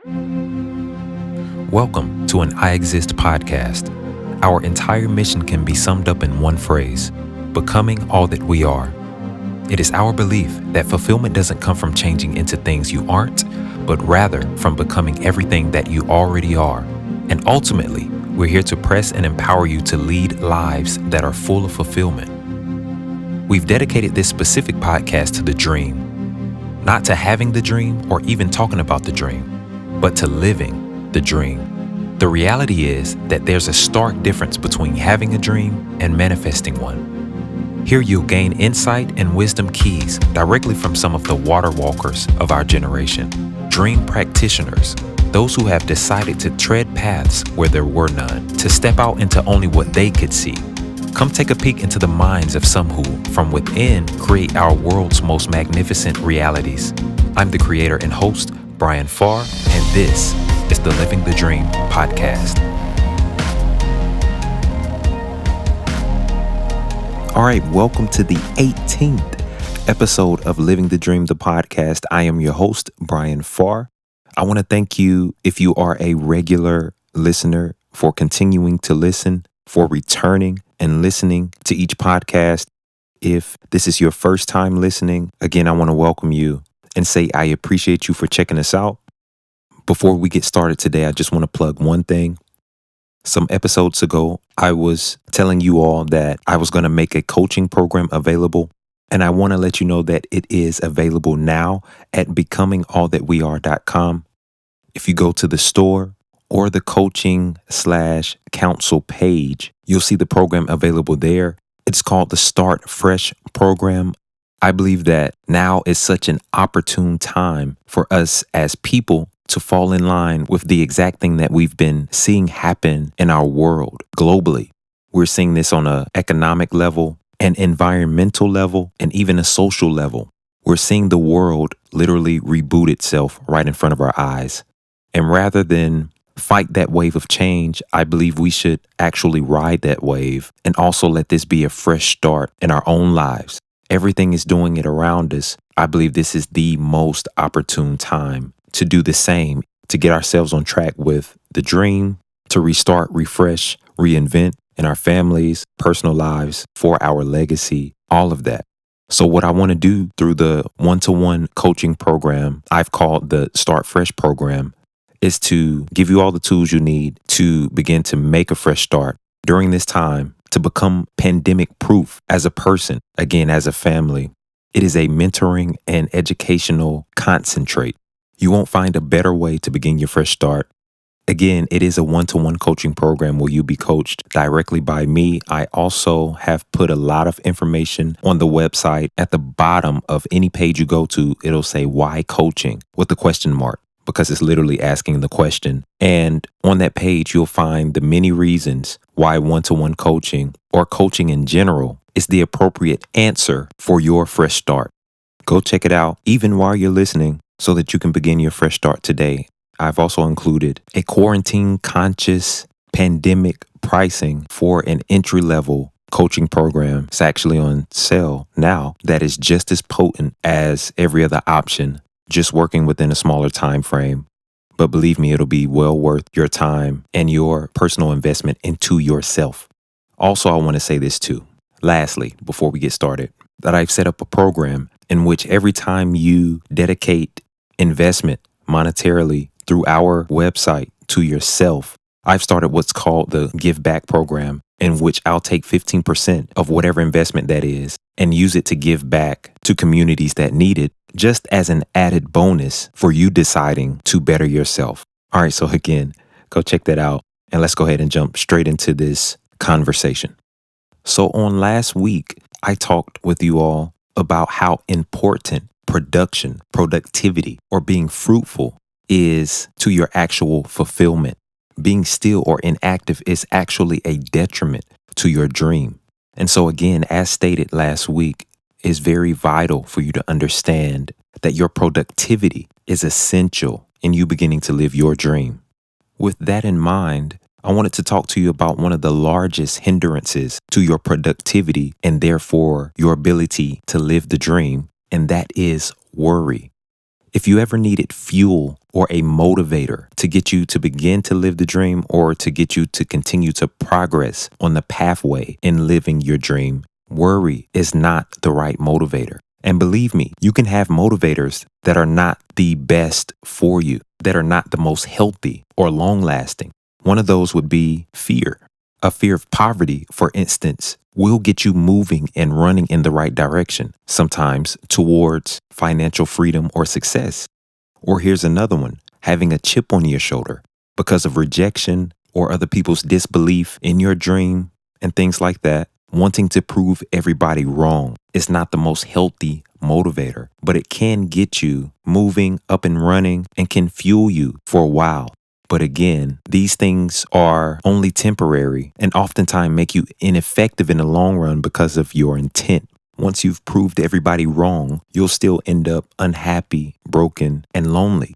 Welcome to an IEXIST podcast. Our entire mission can be summed up in one phrase: becoming all that we are. It is our belief that fulfillment doesn't come from changing into things you aren't, but rather from becoming everything that you already are. And ultimately, we're here to press and empower you to lead lives that are full of fulfillment. We've dedicated this specific podcast to the dream, not to having the dream or even talking about the dream, but to living the dream. The reality is that there's a stark difference between having a dream and manifesting one. Here you'll gain insight and wisdom keys directly from some of the water walkers of our generation, dream practitioners, those who have decided to tread paths where there were none, to step out into only what they could see. Come take a peek into the minds of some who, from within, create our world's most magnificent realities. I'm the creator and host, Brian Farr, and this is the Living the Dream podcast. All right, welcome to the 18th episode of Living the Dream, the podcast. I am your host, Brian Farr. I want to thank you, if you are a regular listener, for continuing to listen, for returning and listening to each podcast. If this is your first time listening, again, I want to welcome you and say I appreciate you for checking us out. Before we get started today, I just want to plug one thing. Some episodes ago, I was telling you all that I was going to make a coaching program available, and I want to let you know that it is available now at becomingallthatweare.com. If you go to the store or the coaching/counsel page, you'll see the program available there. It's called the Start Fresh program. I believe that now is such an opportune time for us as people to fall in line with the exact thing that we've been seeing happen in our world globally. We're seeing this on an economic level, an environmental level, and even a social level. We're seeing the world literally reboot itself right in front of our eyes. And rather than fight that wave of change, I believe we should actually ride that wave and also let this be a fresh start in our own lives. Everything is doing it around us. I believe this is the most opportune time to do the same, to get ourselves on track with the dream, to restart, refresh, reinvent in our families, personal lives, for our legacy, all of that. So what I want to do through the one-to-one coaching program I've called the Start Fresh program is to give you all the tools you need to begin to make a fresh start during this time, to become pandemic proof as a person, again, as a family. It is a mentoring and educational concentrate. You won't find a better way to begin your fresh start. Again, it is a one-to-one coaching program where you'll be coached directly by me. I also have put a lot of information on the website. At the bottom of any page you go to, it'll say why coaching with the question mark, because it's literally asking the question. And on that page, you'll find the many reasons why one-to-one coaching or coaching in general is the appropriate answer for your fresh start. Go check it out, even while you're listening, so that you can begin your fresh start today. I've also included a quarantine conscious pandemic pricing for an entry-level coaching program. It's actually on sale now that is just as potent as every other option, just working within a smaller time frame. But believe me, it'll be well worth your time and your personal investment into yourself. Also, I want to say this too. Lastly, before we get started, that I've set up a program in which every time you dedicate investment monetarily through our website to yourself, I've started what's called the Give Back program, in which I'll take 15% of whatever investment that is and use it to give back to communities that need it, just as an added bonus for you deciding to better yourself. All right, so again, go check that out and let's go ahead and jump straight into this conversation. So on last week, I talked with you all about how important productivity, or being fruitful is to your actual fulfillment. Being still or inactive is actually a detriment to your dream. And so again, as stated last week, it's very vital for you to understand that your productivity is essential in you beginning to live your dream. With that in mind, I wanted to talk to you about one of the largest hindrances to your productivity and therefore your ability to live the dream, and that is worry. If you ever needed fuel or a motivator to get you to begin to live the dream or to get you to continue to progress on the pathway in living your dream, worry is not the right motivator. And believe me, you can have motivators that are not the best for you, that are not the most healthy or long lasting. One of those would be fear. A fear of poverty, for instance, will get you moving and running in the right direction, sometimes towards financial freedom or success. Or here's another one, having a chip on your shoulder because of rejection or other people's disbelief in your dream and things like that. Wanting to prove everybody wrong is not the most healthy motivator, but it can get you moving up and running and can fuel you for a while. But again, these things are only temporary and oftentimes make you ineffective in the long run because of your intent. Once you've proved everybody wrong, you'll still end up unhappy, broken, and lonely.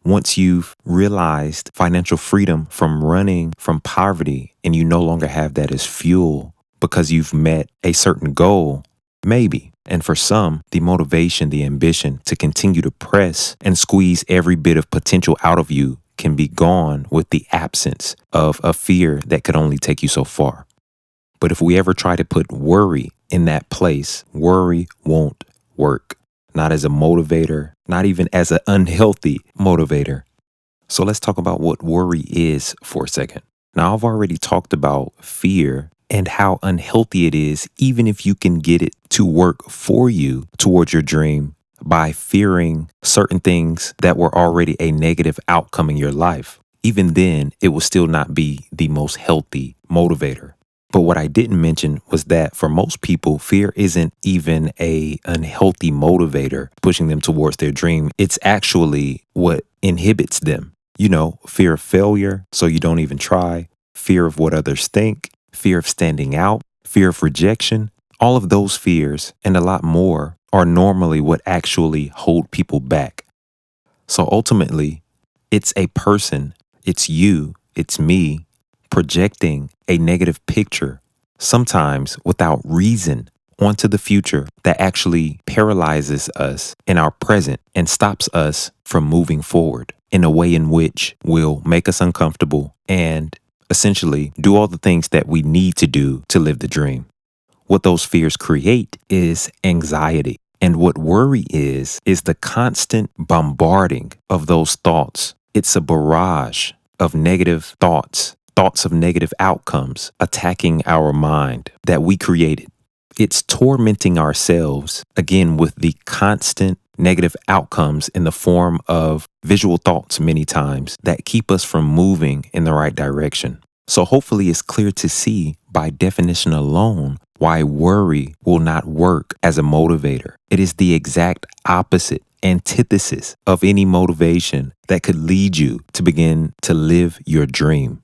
Once you've realized financial freedom from running from poverty and you no longer have that as fuel because you've met a certain goal, maybe. And for some, the motivation, the ambition to continue to press and squeeze every bit of potential out of you can be gone with the absence of a fear that could only take you so far. But if we ever try to put worry in that place, worry won't work. Not as a motivator, not even as an unhealthy motivator. So let's talk about what worry is for a second. Now, I've already talked about fear and how unhealthy it is, even if you can get it to work for you towards your dream by fearing certain things that were already a negative outcome in your life. Even then, it will still not be the most healthy motivator. But what I didn't mention was that for most people, fear isn't even a unhealthy motivator pushing them towards their dream. It's actually what inhibits them. You know, fear of failure, so you don't even try, fear of what others think, fear of standing out, fear of rejection. All of those fears and a lot more are normally what actually hold people back. So ultimately, it's a person, it's you, it's me, projecting a negative picture, sometimes without reason, onto the future that actually paralyzes us in our present and stops us from moving forward in a way in which will make us uncomfortable and essentially do all the things that we need to do to live the dream. What those fears create is anxiety. And what worry is the constant bombarding of those thoughts. It's a barrage of negative thoughts of negative outcomes attacking our mind that we created. It's tormenting ourselves, again, with the constant negative outcomes in the form of visual thoughts many times that keep us from moving in the right direction. So hopefully it's clear to see by definition alone why worry will not work as a motivator. It is the exact opposite, antithesis of any motivation that could lead you to begin to live your dream.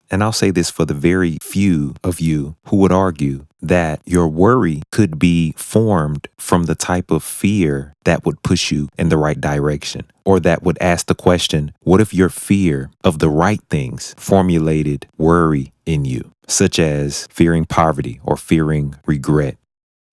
And I'll say this for the very few of you who would argue that your worry could be formed from the type of fear that would push you in the right direction, or that would ask the question, what if your fear of the right things formulated worry in you, such as fearing poverty or fearing regret?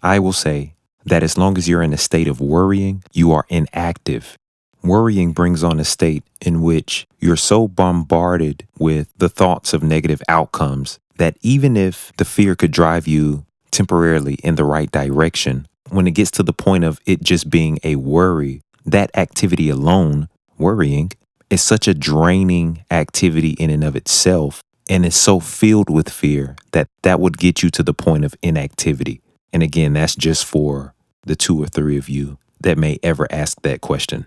I will say that as long as you're in a state of worrying, you are inactive. Worrying brings on a state in which you're so bombarded with the thoughts of negative outcomes that even if the fear could drive you temporarily in the right direction, when it gets to the point of it just being a worry, that activity alone, worrying, is such a draining activity in and of itself, and is so filled with fear that that would get you to the point of inactivity. And again, that's just for the 2 or 3 of you that may ever ask that question.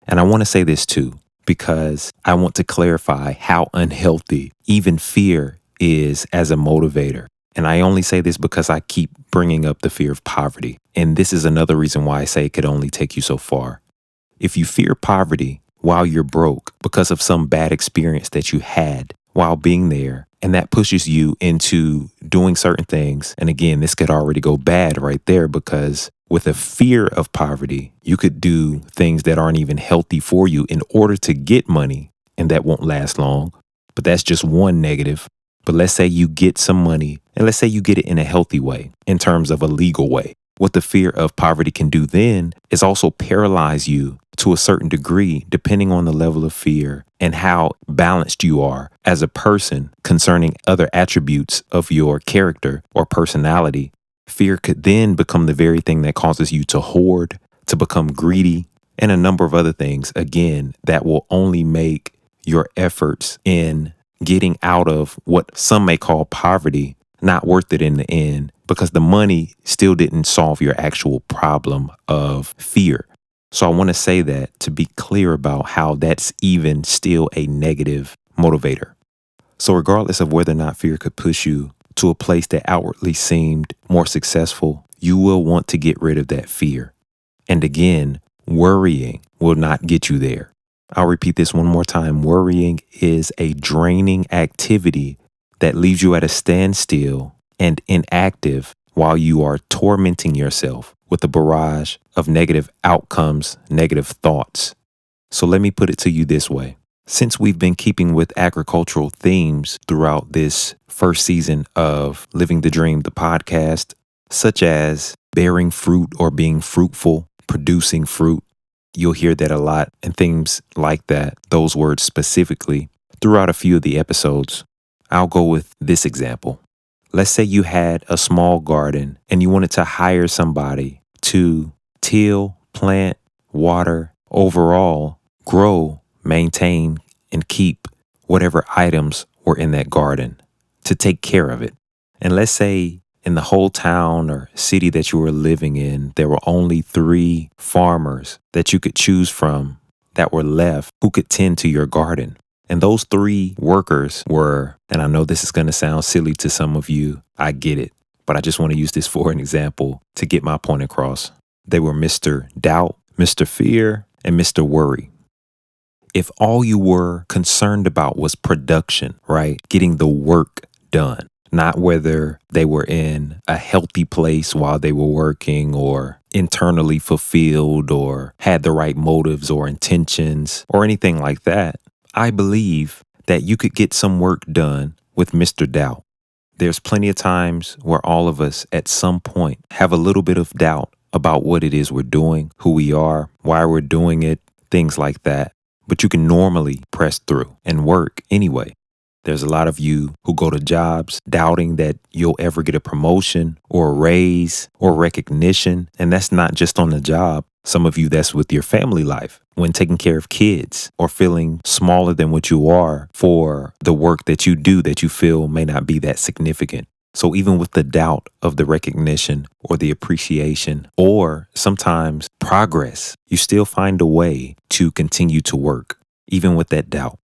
And I want to say this too, because I want to clarify how unhealthy even fear is as a motivator. And I only say this because I keep bringing up the fear of poverty. And this is another reason why I say it could only take you so far. If you fear poverty while you're broke because of some bad experience that you had while being there, and that pushes you into doing certain things. And again, this could already go bad right there, because with a fear of poverty, you could do things that aren't even healthy for you in order to get money, and that won't last long. But that's just one negative. But let's say you get some money, and let's say you get it in a healthy way, in terms of a legal way. What the fear of poverty can do then is also paralyze you to a certain degree, depending on the level of fear and how balanced you are as a person concerning other attributes of your character or personality. Fear could then become the very thing that causes you to hoard, to become greedy, and a number of other things, again, that will only make your efforts in getting out of what some may call poverty not worth it in the end, because the money still didn't solve your actual problem of fear. So I want to say that to be clear about how that's even still a negative motivator. So regardless of whether or not fear could push you to a place that outwardly seemed more successful, you will want to get rid of that fear. And again, worrying will not get you there. I'll repeat this one more time. Worrying is a draining activity that leaves you at a standstill and inactive while you are tormenting yourself with a barrage of negative outcomes, negative thoughts. So let me put it to you this way. Since we've been keeping with agricultural themes throughout this first season of Living the Dream, the podcast, such as bearing fruit or being fruitful, producing fruit, you'll hear that a lot and things like that, those words specifically, throughout a few of the episodes. I'll go with this example. Let's say you had a small garden and you wanted to hire somebody to till, plant, water, overall, grow, maintain, and keep whatever items were in that garden, to take care of it. And let's say in the whole town or city that you were living in, there were only 3 farmers that you could choose from that were left who could tend to your garden. And those 3 workers were, and I know this is going to sound silly to some of you, I get it, but I just want to use this for an example to get my point across. They were Mr. Doubt, Mr. Fear, and Mr. Worry. If all you were concerned about was production, right? Getting the work done, not whether they were in a healthy place while they were working or internally fulfilled or had the right motives or intentions or anything like that, I believe that you could get some work done with Mr. Doubt. There's plenty of times where all of us at some point have a little bit of doubt about what it is we're doing, who we are, why we're doing it, things like that. But you can normally press through and work anyway. There's a lot of you who go to jobs doubting that you'll ever get a promotion or a raise or recognition. And that's not just on the job. Some of you, that's with your family life, when taking care of kids or feeling smaller than what you are for the work that you do that you feel may not be that significant. So even with the doubt of the recognition or the appreciation or sometimes progress, you still find a way to continue to work, even with that doubt.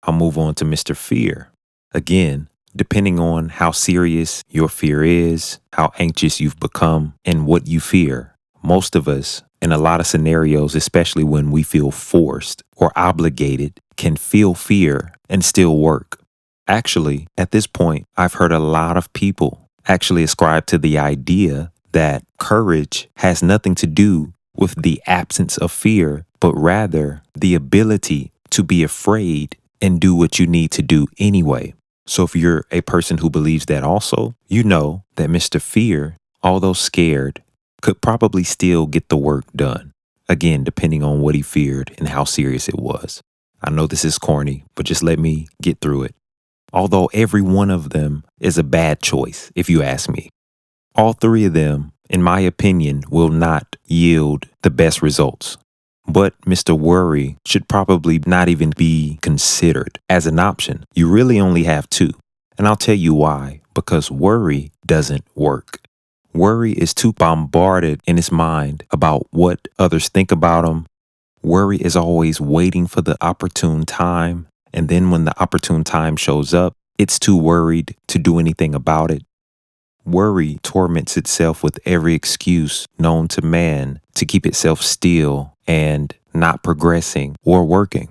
I'll move on to Mr. Fear. Again, depending on how serious your fear is, how anxious you've become, and what you fear, most of us, in a lot of scenarios, especially when we feel forced or obligated, can feel fear and still work. Actually, at this point, I've heard a lot of people actually ascribe to the idea that courage has nothing to do with the absence of fear, but rather the ability to be afraid and do what you need to do anyway. So if you're a person who believes that also, you know that Mr. Fear, although scared, could probably still get the work done. Again, depending on what he feared and how serious it was. I know this is corny, but just let me get through it. Although every one of them is a bad choice, if you ask me. All 3 of them, in my opinion, will not yield the best results. But Mr. Worry should probably not even be considered as an option. You really only have 2. And I'll tell you why. Because worry doesn't work. Worry is too bombarded in his mind about what others think about him. Worry is always waiting for the opportune time. And then when the opportune time shows up, it's too worried to do anything about it. Worry torments itself with every excuse known to man to keep itself still and not progressing or working.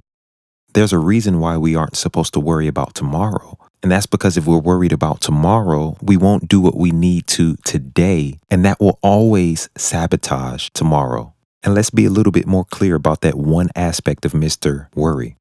There's a reason why we aren't supposed to worry about tomorrow. And that's because if we're worried about tomorrow, we won't do what we need to today. And that will always sabotage tomorrow. And let's be a little bit more clear about that one aspect of Mr. Worry.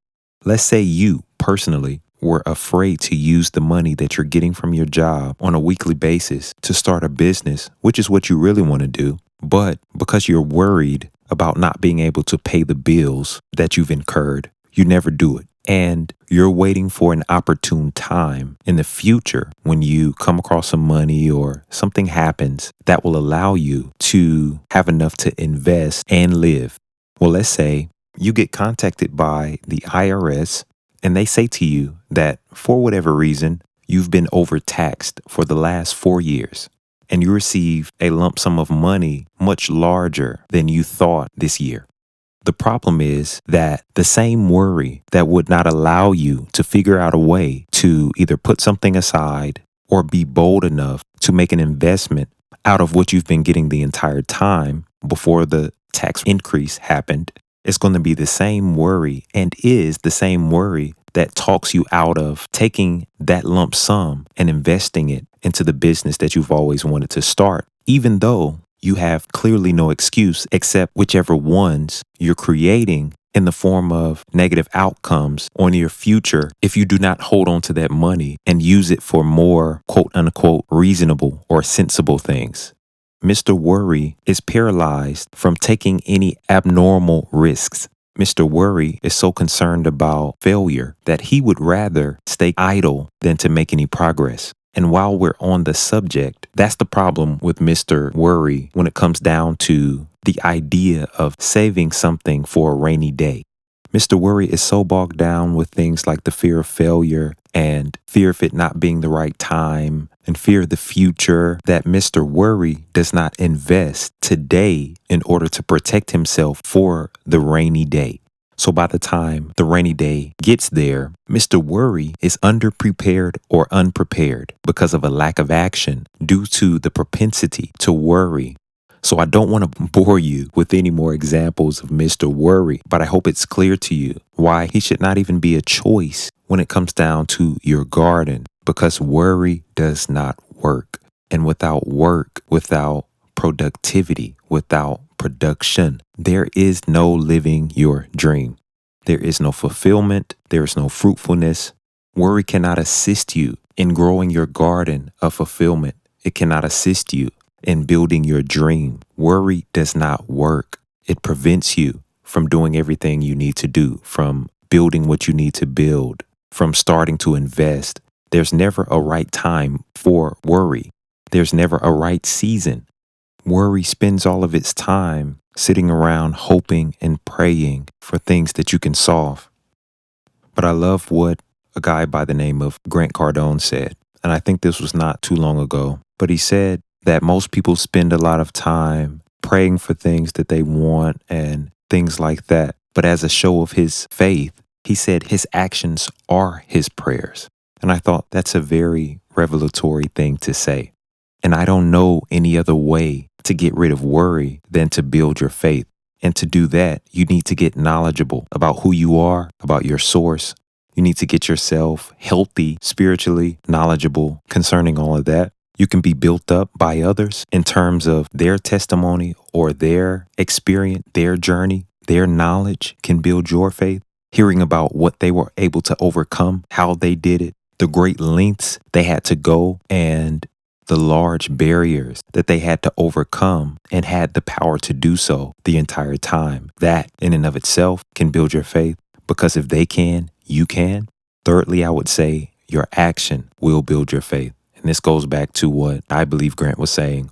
Let's say you personally were afraid to use the money that you're getting from your job on a weekly basis to start a business, which is what you really want to do. But because you're worried about not being able to pay the bills that you've incurred, you never do it. And you're waiting for an opportune time in the future when you come across some money or something happens that will allow you to have enough to invest and live. Well, let's say you get contacted by the IRS and they say to you that for whatever reason, you've been overtaxed for the last 4 years and you receive a lump sum of money much larger than you thought this year. The problem is that the same worry that would not allow you to figure out a way to either put something aside or be bold enough to make an investment out of what you've been getting the entire time before the tax increase happened is going to be the same worry and is the same worry that talks you out of taking that lump sum and investing it into the business that you've always wanted to start, even though you have clearly no excuse except whichever ones you're creating in the form of negative outcomes on your future if you do not hold on to that money and use it for more quote unquote reasonable or sensible things. Mr. Worry is paralyzed from taking any abnormal risks. Mr. Worry is so concerned about failure that he would rather stay idle than to make any progress. And while we're on the subject, that's the problem with Mr. Worry when it comes down to the idea of saving something for a rainy day. Mr. Worry is so bogged down with things like the fear of failure and fear of it not being the right time and fear of the future that Mr. Worry does not invest today in order to protect himself for the rainy day. So by the time the rainy day gets there, Mr. Worry is underprepared or unprepared because of a lack of action due to the propensity to worry. So I don't want to bore you with any more examples of Mr. Worry, but I hope it's clear to you why he should not even be a choice when it comes down to your garden, because worry does not work. And without work, without productivity, without production, there is no living your dream. There is no fulfillment. There is no fruitfulness. Worry cannot assist you in growing your garden of fulfillment. It cannot assist you in building your dream. Worry does not work. It prevents you from doing everything you need to do, from building what you need to build, from starting to invest. There's never a right time for worry. There's never a right season. Worry spends all of its time sitting around hoping and praying for things that you can solve. But I love what a guy by the name of Grant Cardone said, and I think this was not too long ago, but he said that most people spend a lot of time praying for things that they want and things like that. But as a show of his faith, he said his actions are his prayers. And I thought that's a very revelatory thing to say. And I don't know any other way to get rid of worry than to build your faith. And to do that, you need to get knowledgeable about who you are, about your source. You need to get yourself healthy, spiritually knowledgeable concerning all of that. You can be built up by others in terms of their testimony or their experience, their journey, their knowledge can build your faith. Hearing about what they were able to overcome, how they did it, the great lengths they had to go, and the large barriers that they had to overcome and had the power to do so the entire time. That in and of itself can build your faith, because if they can, you can. Thirdly, I would say your action will build your faith. And this goes back to what I believe Grant was saying.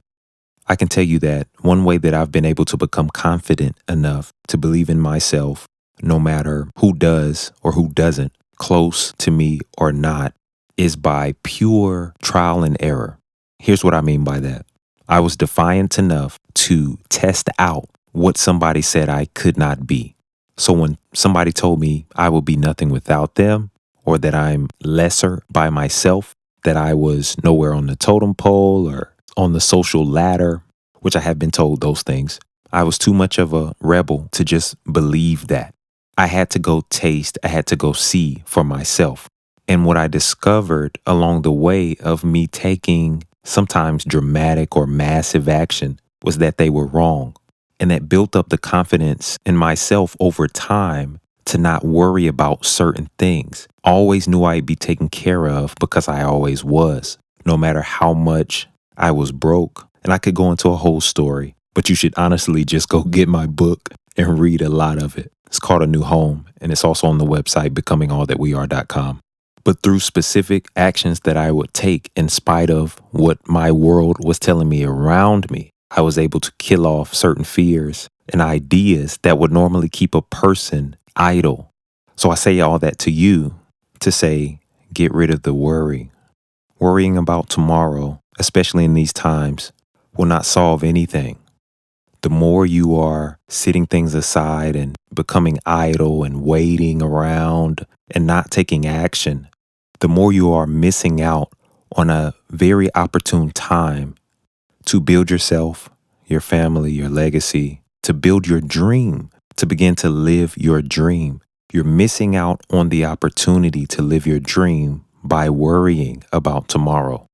I can tell you that one way that I've been able to become confident enough to believe in myself, no matter who does or who doesn't, close to me or not, is by pure trial and error. Here's what I mean by that. I was defiant enough to test out what somebody said I could not be. So when somebody told me I will be nothing without them, or that I'm lesser by myself, that I was nowhere on the totem pole or on the social ladder, which I have been told those things, I was too much of a rebel to just believe that. I had to go taste, I had to go see for myself. And what I discovered along the way of me taking sometimes dramatic or massive action was that they were wrong. And that built up the confidence in myself over time to not worry about certain things. Always knew I'd be taken care of because I always was, no matter how much I was broke. And I could go into a whole story, But you should honestly just go get my book and read a lot of it. It's called A New Home, and it's also on the website becomingallthatweare.com. But through specific actions that I would take in spite of what my world was telling me around me, I was able to kill off certain fears and ideas that would normally keep a person idle. So I say all that to you to say, get rid of the worry. Worrying about tomorrow, especially in these times, will not solve anything. The more you are sitting things aside and becoming idle and waiting around and not taking action, the more you are missing out on a very opportune time to build yourself, your family, your legacy, to build your dream, to begin to live your dream. You're missing out on the opportunity to live your dream by worrying about tomorrow.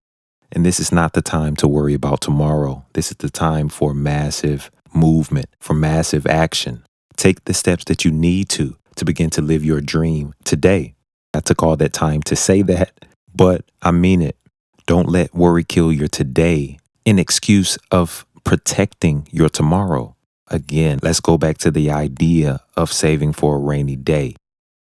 And this is not the time to worry about tomorrow. This is the time for massive movement, for massive action. Take the steps that you need to begin to live your dream today. I took all that time to say that, but I mean it. Don't let worry kill your today in excuse of protecting your tomorrow. Again, let's go back to the idea of saving for a rainy day.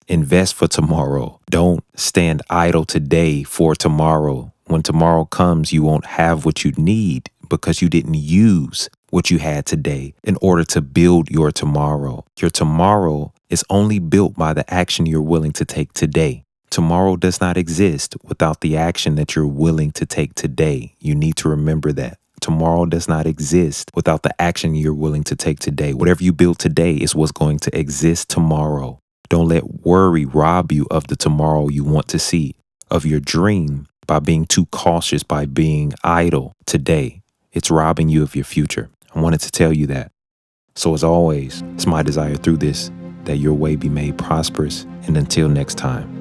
Invest for tomorrow. Don't stand idle today for tomorrow. When tomorrow comes, you won't have what you need because you didn't use what you had today in order to build your tomorrow. Your tomorrow is only built by the action you're willing to take today. Tomorrow does not exist without the action that you're willing to take today. You need to remember that. Tomorrow does not exist without the action you're willing to take today. Whatever you build today is what's going to exist tomorrow. Don't let worry rob you of the tomorrow you want to see, of your dream, by being too cautious, by being idle today. It's robbing you of your future. I wanted to tell you that. So as always, it's my desire through this that your way be made prosperous. And until next time.